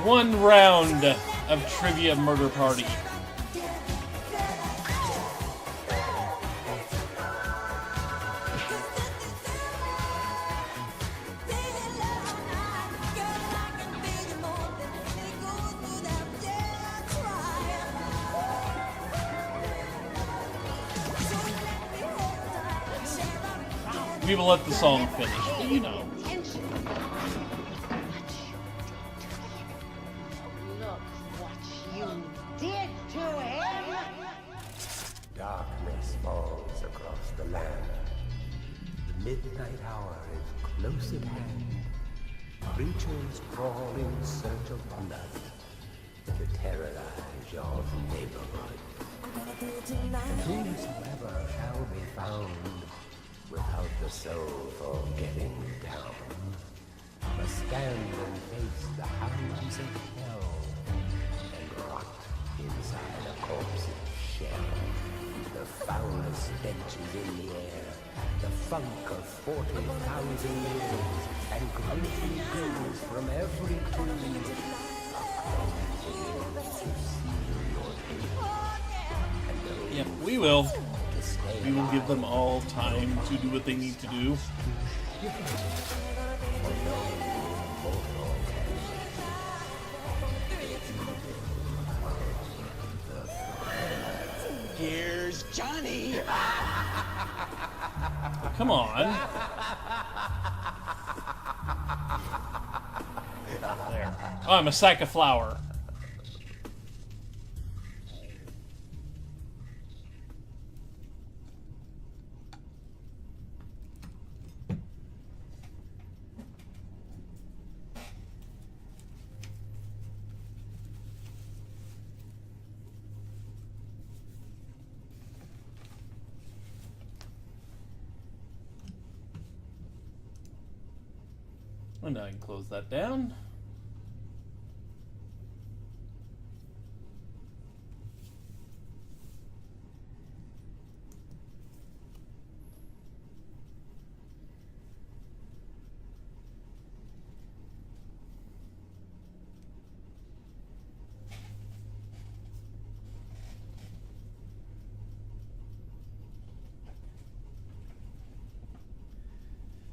One round of Trivia Murder Party. We will let the song finish, but you know. Look what you did to him! Darkness falls across the land. The midnight hour is close at hand. Creatures crawl in search of blood to terrorize your neighborhood. And whosoever shall be found without the soul for getting down must stand and face the hounds of hell and rot inside a corpse's shell. The foulest stench is in the air, the funk of 40,000 years, and gruesome ghouls from every tomb Yep, we will. We will give them all time to do what they need to do. Here's Johnny. Come on. There. Oh, I'm a sack of flour. And I can close that down.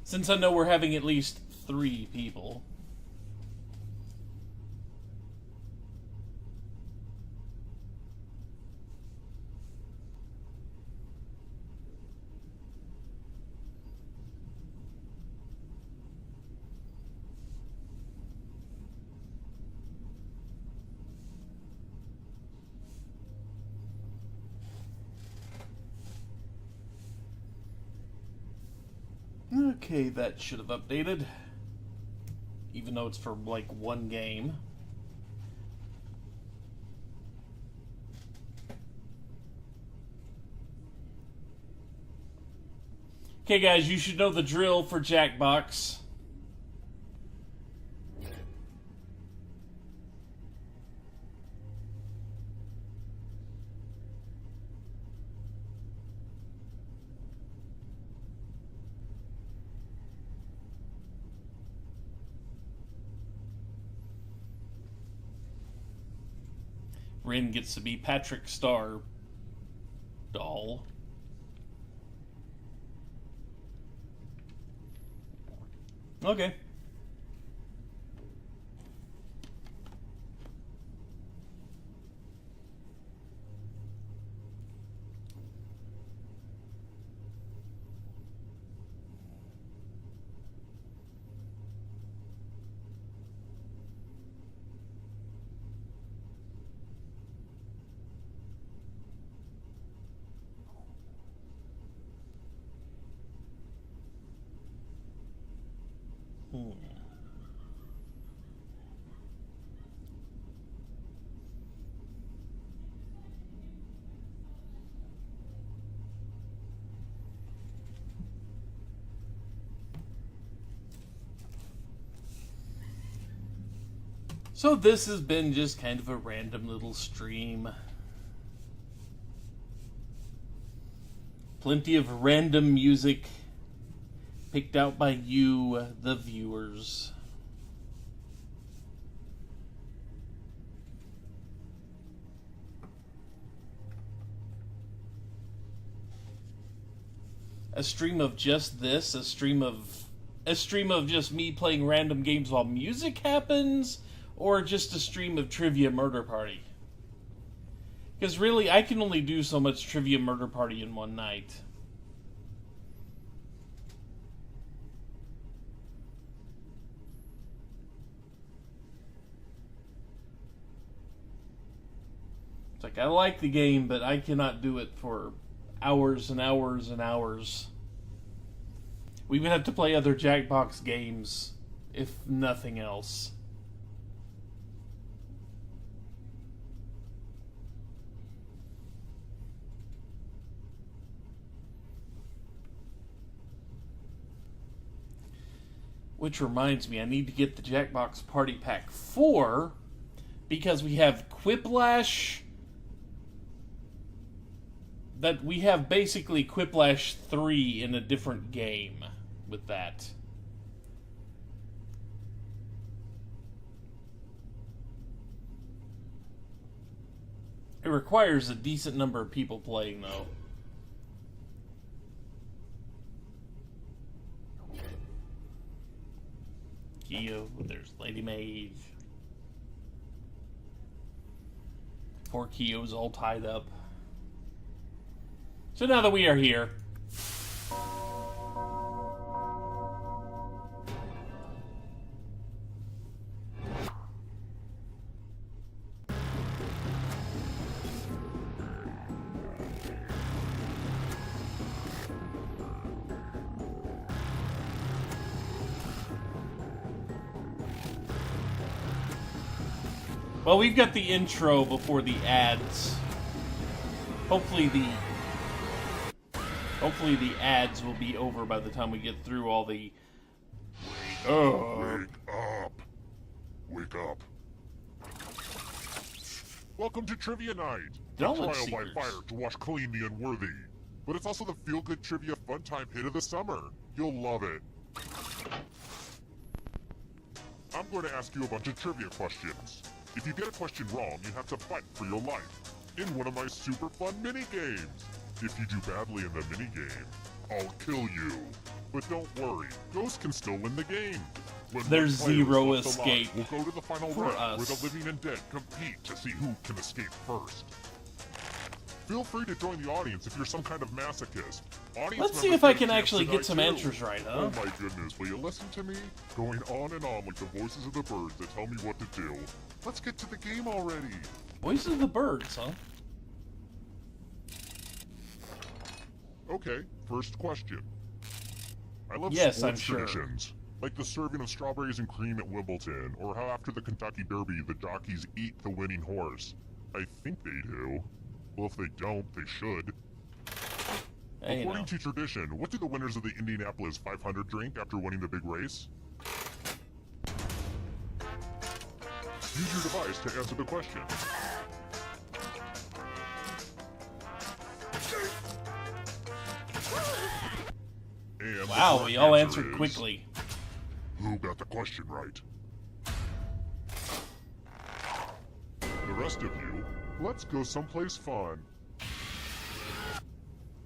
Since I know we're having at least 3 people. Okay, that should have updated. Even though it's for like one game. Okay guys, you should know the drill for Jackbox. Rin gets to be Patrick Star doll. Okay. So this has been just kind of a random little stream. Plenty of random music picked out by you, the viewers. a stream of just this, a stream of just me playing random games while music happens, or just a stream of Trivia Murder Party. Because really, I can only do so much Trivia Murder Party in one night. It's like, I like the game, but I cannot do it for hours and hours and hours. We would have to play other Jackbox games, if nothing else. Which reminds me, I need to get the Jackbox Party Pack 4, because we have Quiplash... that we have basically Quiplash 3 in a different game with that. It requires a decent number of people playing, though. Kyo, there's Lady Mage. 4 Kyos all tied up. So now that we are here, well, we've got the intro before the ads. Hopefully the ads will be over by the time we get through all the... Wake up! Wake up! Welcome to Trivia Night! The Knowledge trial seekers. by fire to wash clean the unworthy. But it's also the feel-good trivia fun time hit of the summer. You'll love it. I'm going to ask you a bunch of trivia questions. If you get a question wrong, you have to fight for your life in one of my super fun mini-games. If you do badly in the minigame, I'll kill you. But don't worry, Ghost can still win the game. When There's one player is zero left escape alive, we'll go to the final for round us. where the living and dead compete to see who can escape first. Feel free to join the audience if you're some kind of masochist. Audience Let's see members if I get a can chance actually tonight get some too. answers right, huh? Oh my goodness, will you listen to me? Going on and on like the voices of the birds that tell me what to do. Let's get to the game already. Voices of the Birds, huh? Okay, first question. I love Yes, sports I'm sure. traditions, like the serving of strawberries and cream at Wimbledon, or how after the Kentucky Derby the jockeys eat the winning horse. I think they do. Well, if they don't, they should. Hey, you know. According to tradition, what do the winners of the Indianapolis 500 drink after winning the big race? Use your device to answer the question. And the Wow, correct we all answer answered is- quickly. Who got the question right? The rest of you, let's go someplace fun.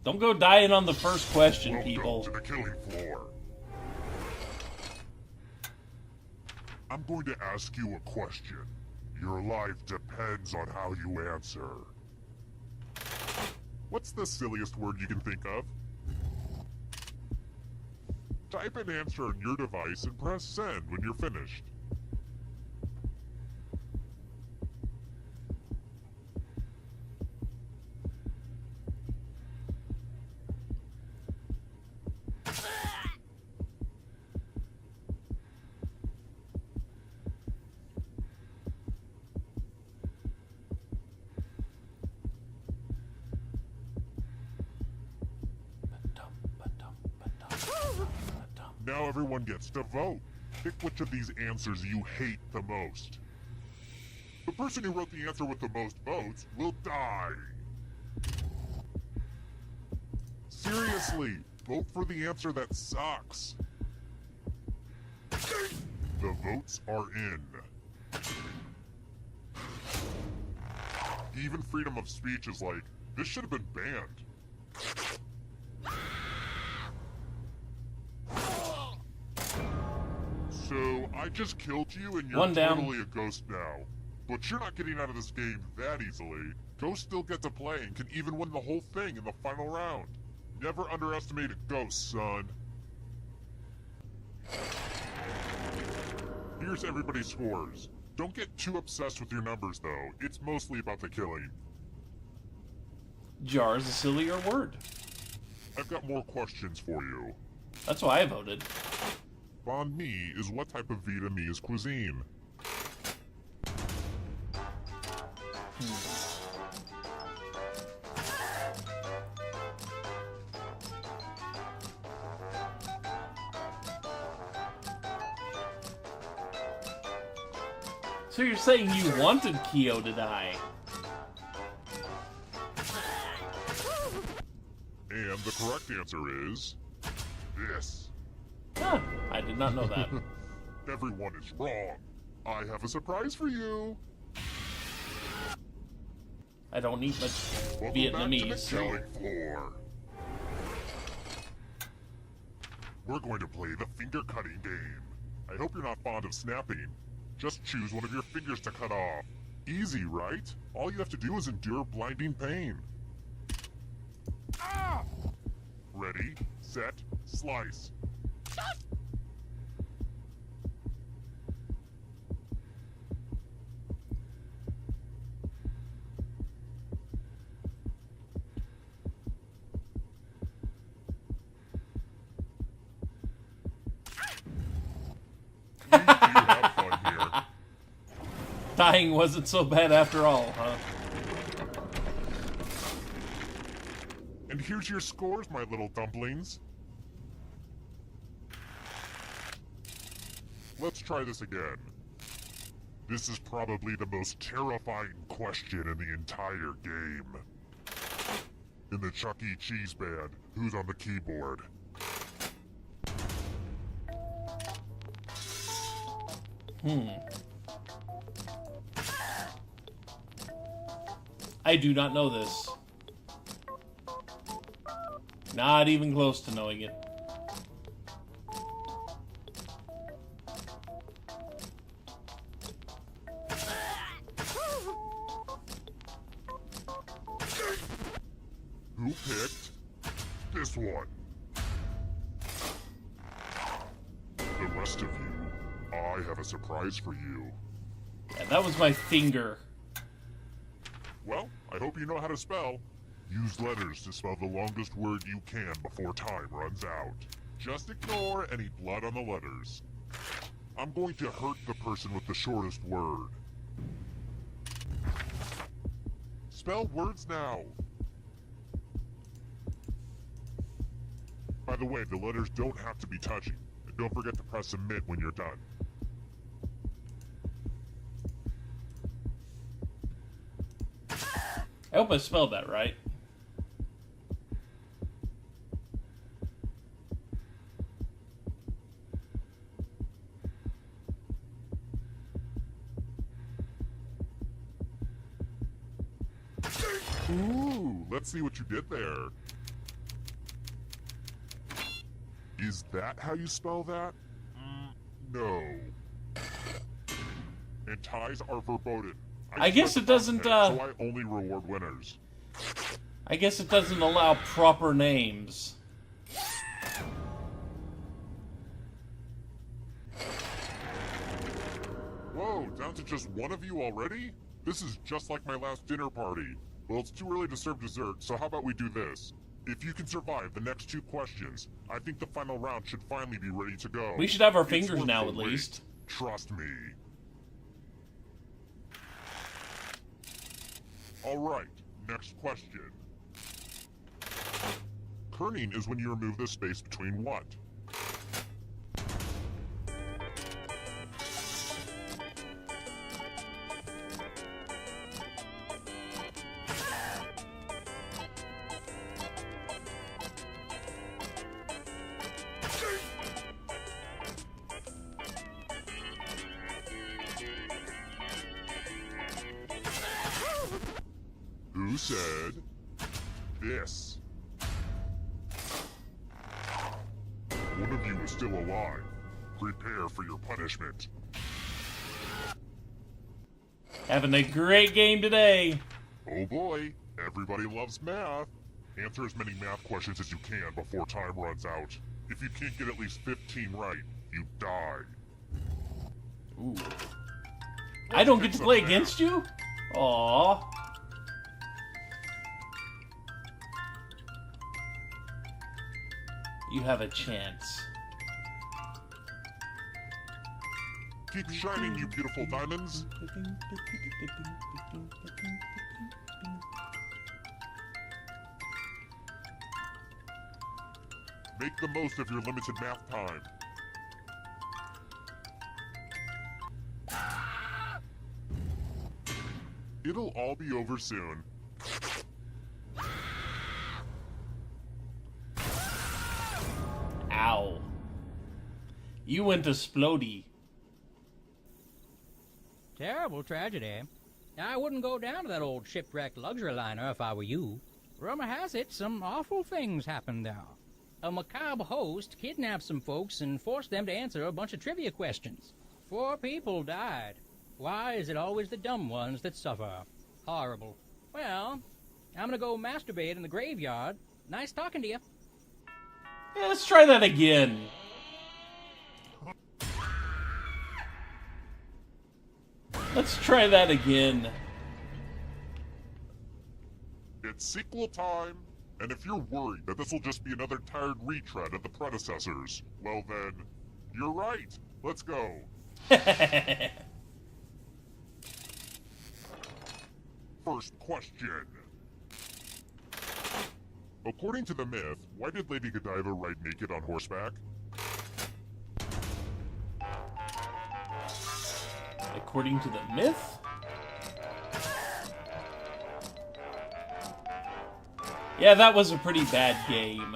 Don't go dying on the first question, Welcome people. to the killing floor. I'm going to ask you a question. Your life depends on how you answer. What's the silliest word you can think of? Type an answer on your device and press send when you're finished. Now everyone gets to vote. Pick which of these answers you hate the most. The person who wrote the answer with the most votes will die. Seriously, vote for the answer that sucks. The votes are in. Even freedom of speech is like, this should have been banned. I just killed you and you're One down. totally a ghost now. But you're not getting out of this game that easily. Ghosts still get to play and can even win the whole thing in the final round. Never underestimate a ghost, son. Here's everybody's scores. Don't get too obsessed with your numbers, though. It's mostly about the killing. Jar is a sillier word. I've got more questions for you. That's why I voted. Banh mi is what type of Vietnamese cuisine? So you're saying you wanted Kyo to die? And the correct answer is... this. Huh, I did not know that. Everyone is wrong. I have a surprise for you. I don't eat much Welcome Vietnamese, back to the so... killing floor. We're going to play the finger cutting game. I hope you're not fond of snapping. Just choose one of your fingers to cut off. Easy, right? All you have to do is endure blinding pain. Ah! Ready, set, slice. We do have fun here. Dying wasn't so bad after all, huh? And here's your scores, my little dumplings. Let's try this again. This is probably the most terrifying question in the entire game. In the Chuck E. Cheese band, who's on the keyboard? I do not know this. Not even close to knowing it. Who picked this one? The rest of you, I have a surprise for you. Yeah, that was my finger. Well, I hope you know how to spell. Use letters to spell the longest word you can before time runs out. Just ignore any blood on the letters. I'm going to hurt the person with the shortest word. Spell words now. By the way, the letters don't have to be touching. And don't forget to press submit when you're done. I hope I spelled that right. Ooh, let's see what you did there. Is that how you spell that? No. And ties are verboten. I guess it doesn't, So I only reward winners. I guess it doesn't allow proper names. Whoa, down to just one of you already? This is just like my last dinner party. Well, it's too early to serve dessert, so how about we do this? If you can survive the next 2 questions, I think the final round should finally be ready to go. We should have our It's fingers worth now, the at wait. least. Trust me. Alright, next question. Kerning is when you remove the space between what? Who said this? One of you is still alive. Prepare for your punishment. Having a great game today. Oh boy, everybody loves math. Answer as many math questions as you can before time runs out. If you can't get at least 15 right, you die. Ooh. I don't get to play against you? Aww. You have a chance. Keep shining, you beautiful diamonds. Make the most of your limited math time. It'll all be over soon. Ow. You went to Splody. Terrible tragedy. I wouldn't go down to that old shipwrecked luxury liner if I were you. Rumor has it some awful things happened there. A macabre host kidnapped some folks and forced them to answer a bunch of trivia questions. 4 people died. Why is it always the dumb ones that suffer? Horrible. Well, I'm gonna go masturbate in the graveyard. Nice talking to you. Yeah, let's try that again. Let's try that again. It's sequel time, and if you're worried that this will just be another tired retread of the predecessors, well then, you're right. Let's go. First question. According to the myth, why did Lady Godiva ride naked on horseback? According to the myth? Yeah, that was a pretty bad game.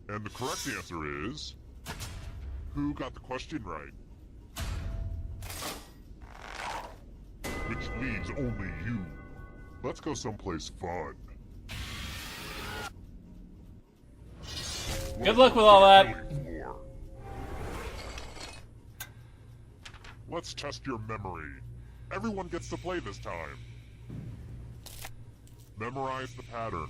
And the correct answer is... who got the question right? Which leaves only you. Let's go someplace fun. Good luck with all that. Floor. Let's test your memory. Everyone gets to play this time. Memorize the pattern.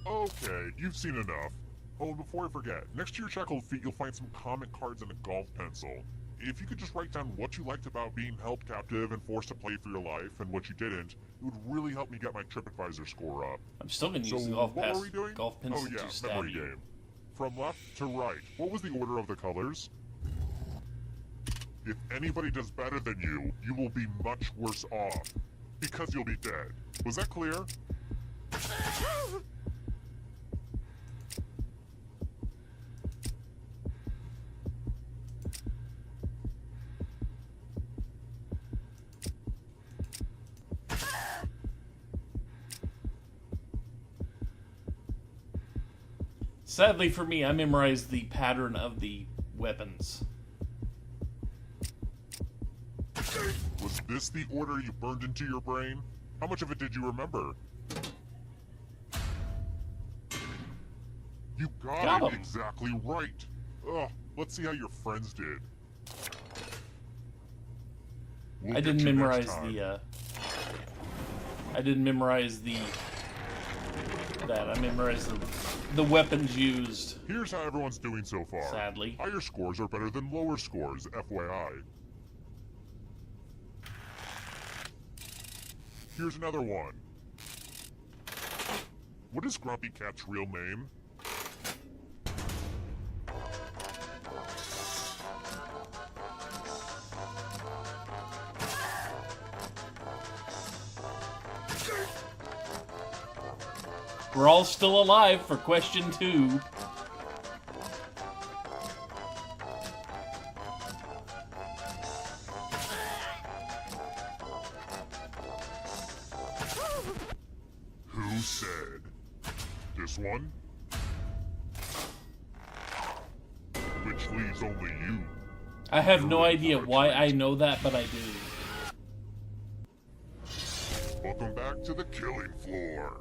Okay, you've seen enough. Oh, and before I forget, next to your shackled feet you'll find some comment cards and a golf pencil. If you could just write down what you liked about being held captive and forced to play for your life, and what you didn't, it would really help me get my TripAdvisor score up. I'm still gonna So use the golf what pass. were we doing? Golf pencil Oh yeah, to stab memory you. game. From left to right, what was the order of the colors? If anybody does better than you, you will be much worse off. Because you'll be dead. Was that clear? Sadly for me, I memorized the pattern of the weapons. Was this the order you burned into your brain? How much of it did you remember? You got Got it 'em. exactly right. Ugh, let's see how your friends did. We'll I get didn't you next memorize time. the, I didn't memorize the... I memorized the weapons used, Here's how everyone's doing so far. sadly. Higher scores are better than lower scores, FYI. Here's another one. What is Grumpy Cat's real name? We're all still alive for question 2. Who said? This one? Which leaves only you. I have no idea why I know that, but I do. Welcome back to the killing floor.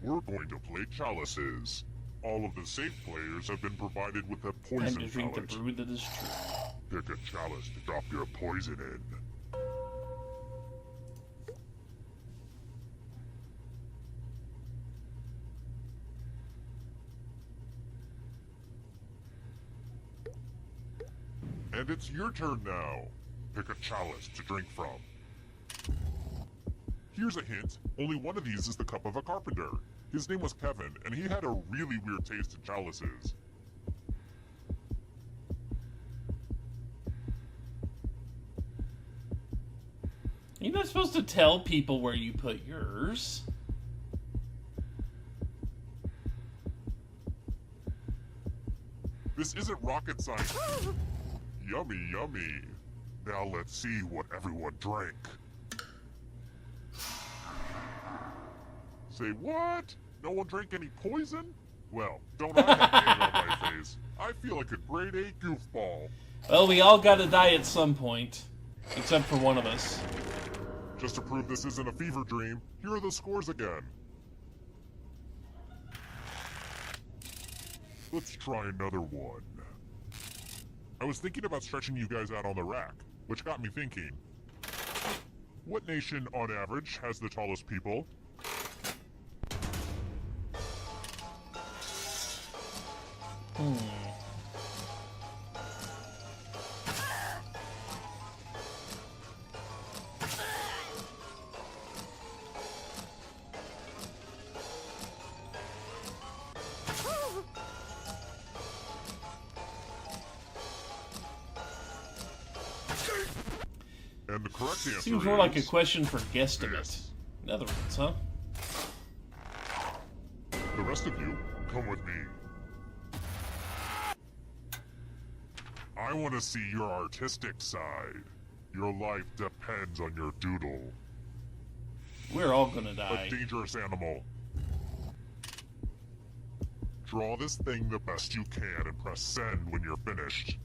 We're going to play chalices. All of the safe players have been provided with a Time poison to drink the pellet. brew that is true. Pick a chalice to drop your poison in. And it's your turn now. Pick a chalice to drink from. Here's a hint. Only one of these is the cup of a carpenter. His name was Kevin, and he had a really weird taste in chalices. You're not supposed to tell people where you put yours. This isn't rocket science. Yummy, yummy. Now let's see what everyone drank. Say what? No one drank any poison? Well, don't I have egg on my face? I feel like a grade A goofball. Well, we all gotta die at some point. Except for one of us. Just to prove this isn't a fever dream, here are the scores again. Let's try another one. I was thinking about stretching you guys out on the rack, which got me thinking. What nation, on average, has the tallest people? And the correct answer Seems more like a is... question for guesstimate. Yes. In other words, huh? The rest of you, come with me. I want to see your artistic side. Your life depends on your doodle. We're all gonna A die. dangerous animal. Draw this thing the best you can and press send when you're finished.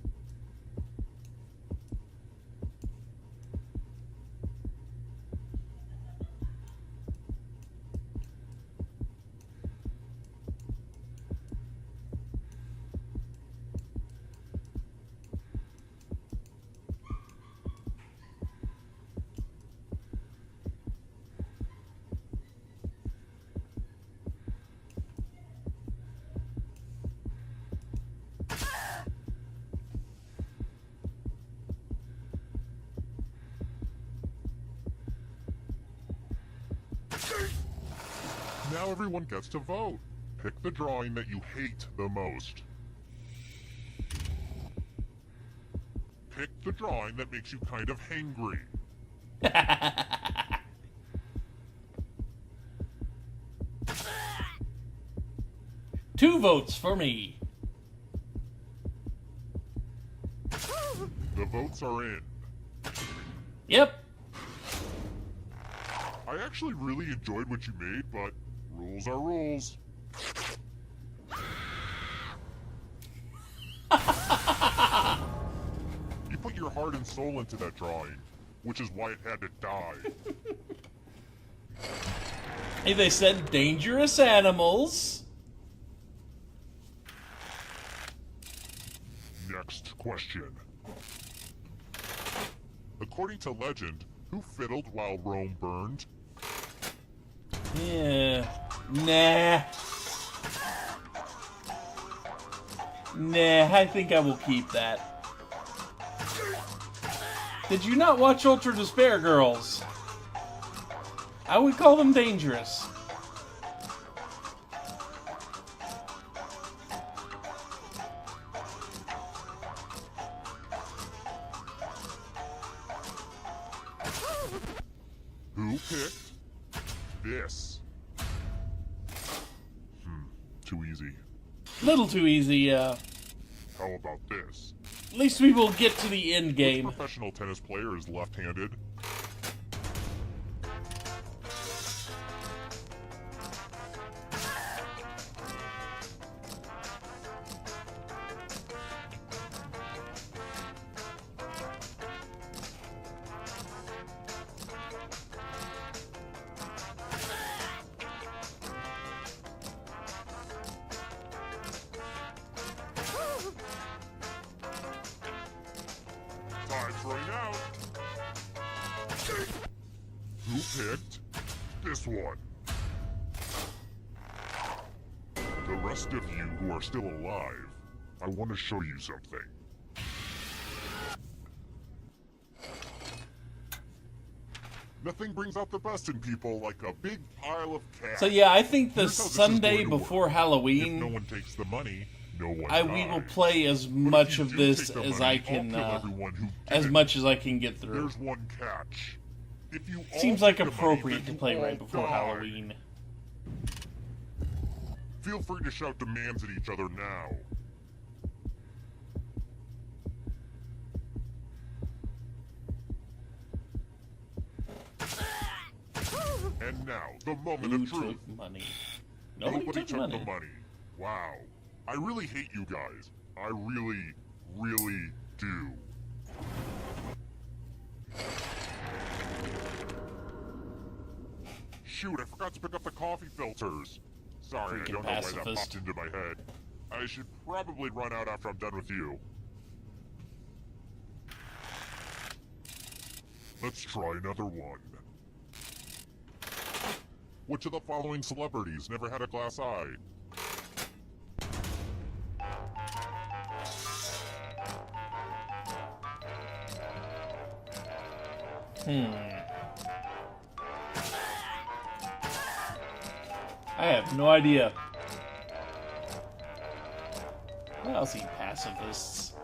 Now everyone gets to vote. Pick the drawing that you hate the most. Pick the drawing that makes you kind of hangry. Two votes for me. The votes are in. Yep. I actually really enjoyed what you made, but rules are rules. You put your heart and soul into that drawing, which is why it had to die. Hey, they said dangerous animals. Next question. According to legend, who fiddled while Rome burned? Yeah. Nah. Nah, I think I will keep that. Did you not watch Ultra Despair Girls? I would call them dangerous. Who picked this? Too easy. Little too easy, How about this? At least we will get to the end Which game. professional tennis player is left-handed? Who picked this one? The rest of you who are still alive, I want to show you something. Nothing brings out the best in people like a big pile of cash. So yeah, I think the Here's how this is Sunday going to before work. If no Halloween, one takes the money, no one we will dies. play as But if much you of do this take the as money, I can, I'll kill everyone who as didn't. much as I can get through. There's one catch. If you all Seems like take the money, appropriate to then you play all right before die. Halloween. Feel free to shout demands at each other now. And now, the moment Who of truth. took money? Nobody took money. the money. Wow. I really hate you guys. I really, really do. Shoot, I forgot to pick up the coffee filters. Sorry, Freaking I don't know why that pacifist. popped into my head. I should probably run out after I'm done with you. Let's try another one. Which of the following celebrities never had a glass eye? I have no idea. I'll see pacifists.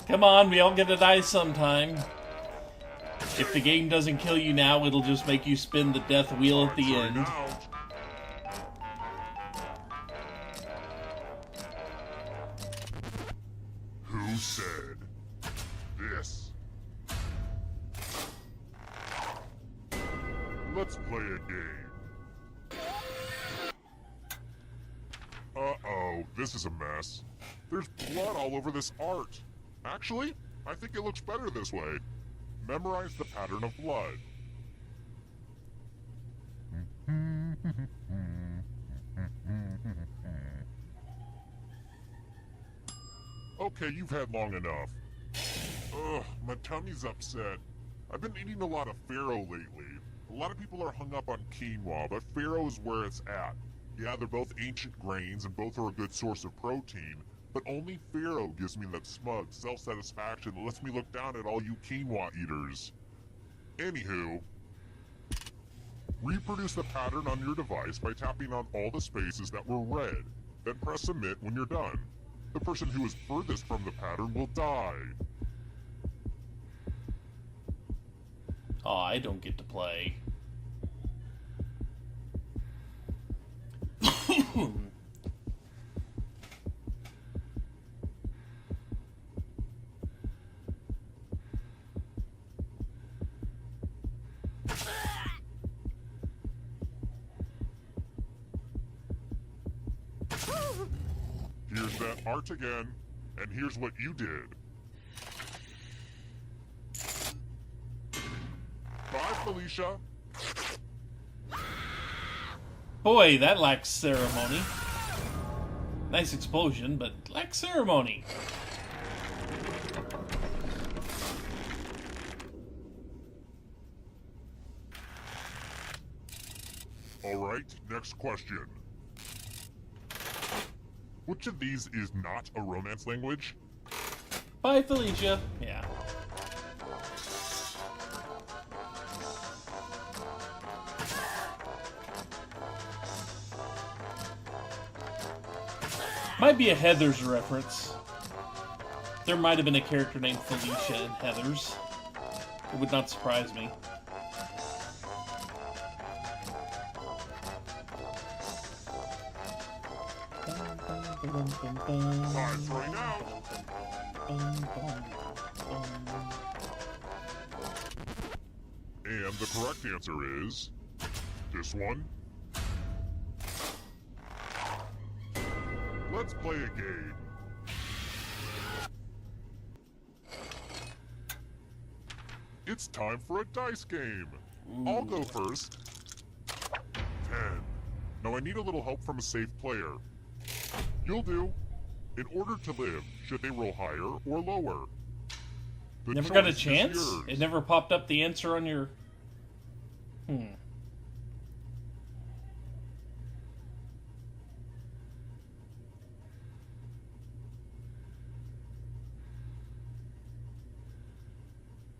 Come on, we all get to die sometime. If the game doesn't kill you now, it'll just make you spin the death wheel at the Time's end. running out. Who said this? Let's play a game. Uh-oh, this is a mess. There's blood all over this art. Actually, I think it looks better this way. Memorize the pattern of blood. Okay, you've had long enough. Ugh, my tummy's upset. I've been eating a lot of farro lately. A lot of people are hung up on quinoa, but farro is where it's at. Yeah, they're both ancient grains and both are a good source of protein, but only farro gives me that smug self-satisfaction that lets me look down at all you quinoa eaters. Anywho, reproduce the pattern on your device by tapping on all the spaces that were red, then press submit when you're done. The person who is furthest from the pattern will die. Oh, I don't get to play. Here's that art again, and here's what you did. Bye, Felicia. Boy, that lacks ceremony. Nice explosion, but lacks ceremony. Alright, next question. Which of these is not a Romance language? Bye, Felicia. Yeah. Might be a Heathers reference. There might have been a character named Felicia in Heathers. It would not surprise me. Time's running out. And the correct answer is this one. Let's play a game. It's time for a dice game. I'll go first. 10. Now I need a little help from a safe player. You'll do. In order to live, should they roll higher or lower? The Never got a choice is chance? yours. It never popped up the answer on your...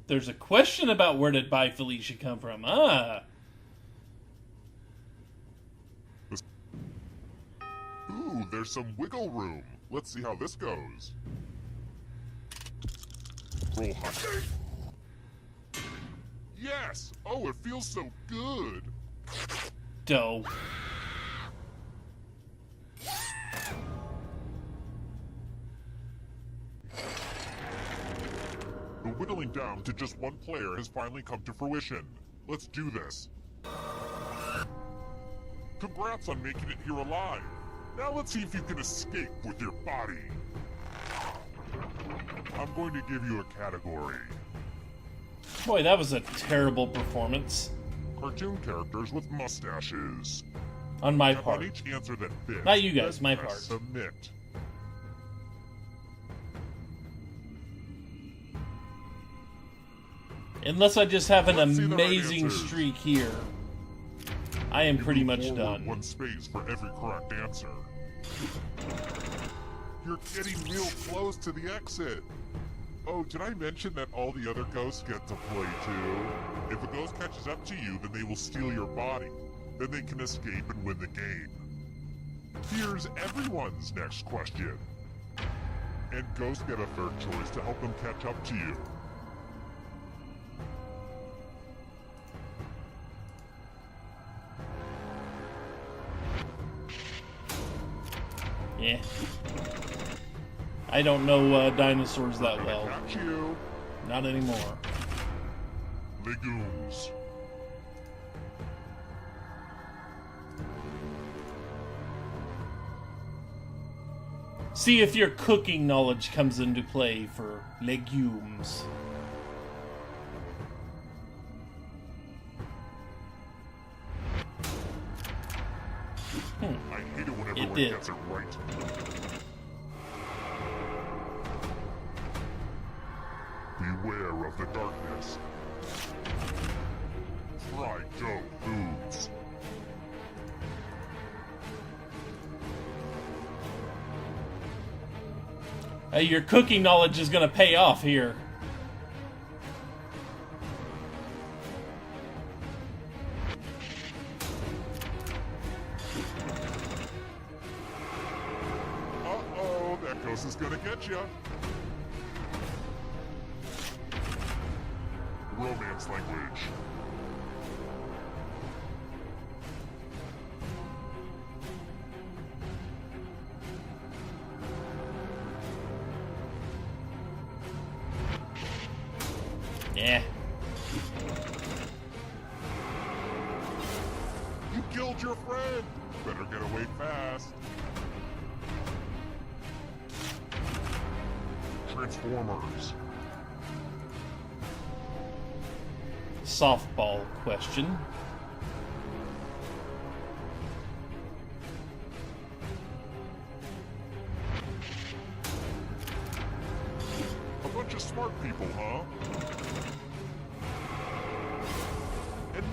There's a question about where did Bye Felicia come from. Ah. Ooh, there's some wiggle room. Let's see how this goes. Roll high. Yes! Oh, it feels so good. Doe. The whittling down to just one player has finally come to fruition. Let's do this. Congrats on making it here alive. Now let's see if you can escape with your body. I'm going to give you a category. Boy, that was a terrible performance. Cartoon characters with mustaches. On my Tap part. on each answer that fits. Not you guys, then my press part. Submit. Unless I just have an Let's see the right amazing answers. streak here, I am pretty Move much forward done. one space for every correct answer. You're getting real close to the exit. Oh, did I mention that all the other ghosts get to play too? If a ghost catches up to you, then they will steal your body. Then they can escape and win the game. Here's everyone's next question. And ghosts get a third choice to help them catch up to you. Yeah. I don't know dinosaurs that well. Catch you. Not anymore. Legumes. See if your cooking knowledge comes into play for legumes. I hate it when everyone did. gets it right. Beware of the darkness. Try Doe Foods. Your cooking knowledge is going to pay off here. Uh-oh, that ghost is gonna get ya. Romance language. Yeah. You killed your friend. Better get away fast. Transformers. Softball question. A bunch of smart people, huh?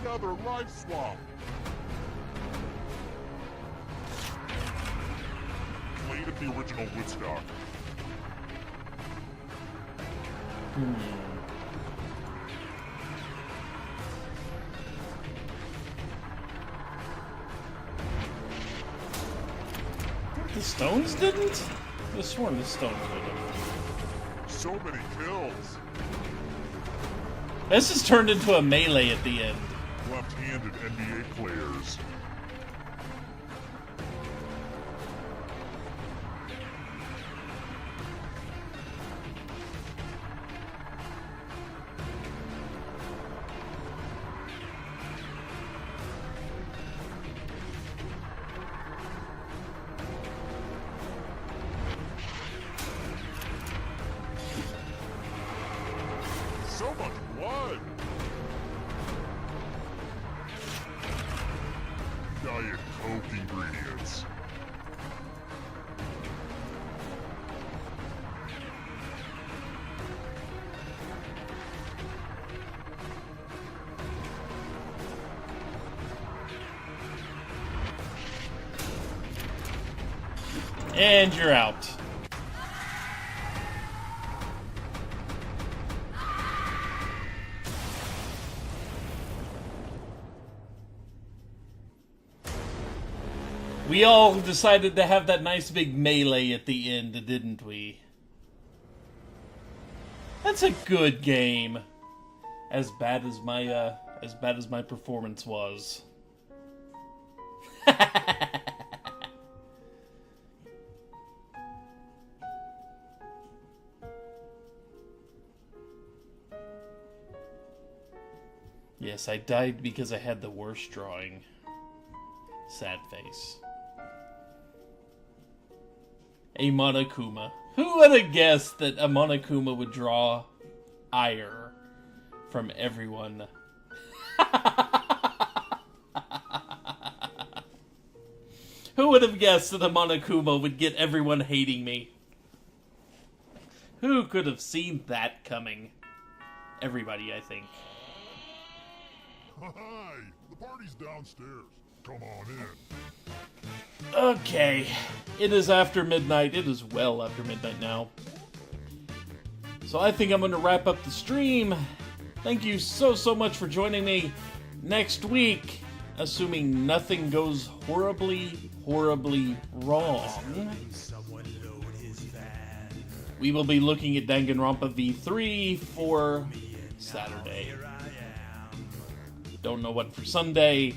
Another life swap. Played at the original Woodstock. The Stones didn't? I was sworn the Stones would have. So many kills. This has turned into a melee at the end. Left-handed NBA players. So much blood. Diet Coke ingredients. And you're out. We all decided to have that nice big melee at the end, didn't we? That's a good game. As bad as my performance was. Yes, I died because I had the worst drawing. Sad face. A Monokuma. Who would have guessed that a Monokuma would draw ire from everyone? Who would have guessed that a Monokuma would get everyone hating me? Who could have seen that coming? Everybody, I think. Hi, the party's downstairs. Come on in. Okay, it is after midnight. It is well after midnight now. So I think I'm going to wrap up the stream. Thank you so much for joining me. Next week, assuming nothing goes horribly wrong, we will be looking at Danganronpa V3 for Saturday. Don't know what for Sunday,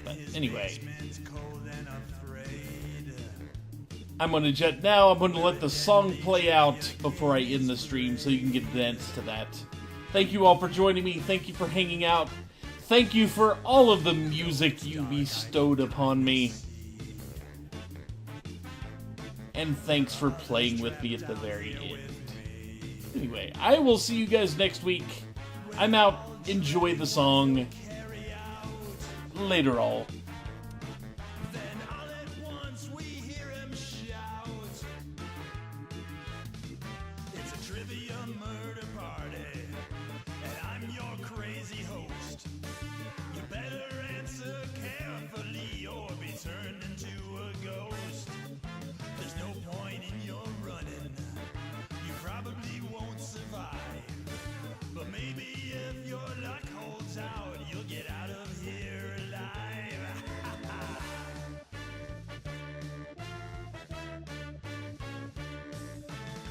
but anyway. I'm going to jet now. I'm going to let the song play out before I end the stream so you can get a dance to that. Thank you all for joining me. Thank you for hanging out. Thank you for all of the music you bestowed upon me. And thanks for playing with me at the very end. Anyway, I will see you guys next week. I'm out. Enjoy the song. Later all.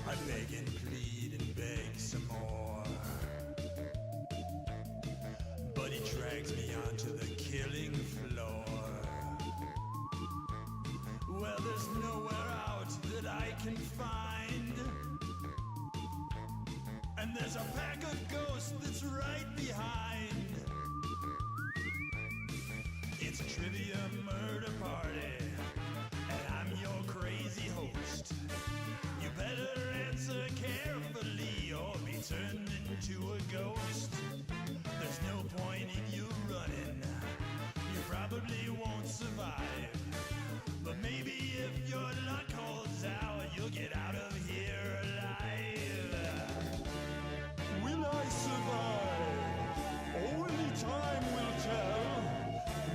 I beg and plead and beg some more, but he drags me onto the killing floor. Well, there's nowhere out that I can find, and there's a pack of ghosts that's right behind. It's a trivia murder party, and I'm your crazy host. You better answer carefully or be turned into a ghost. There's no point in you running, you probably won't survive. But maybe if your luck holds out, you'll get out of here alive. Will I survive? Only time will tell.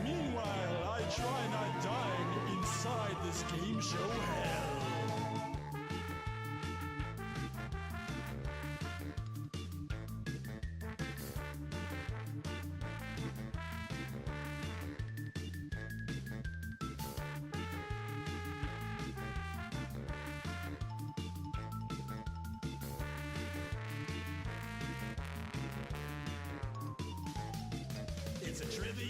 Meanwhile, I try not dying inside this game show hell. It's a trivia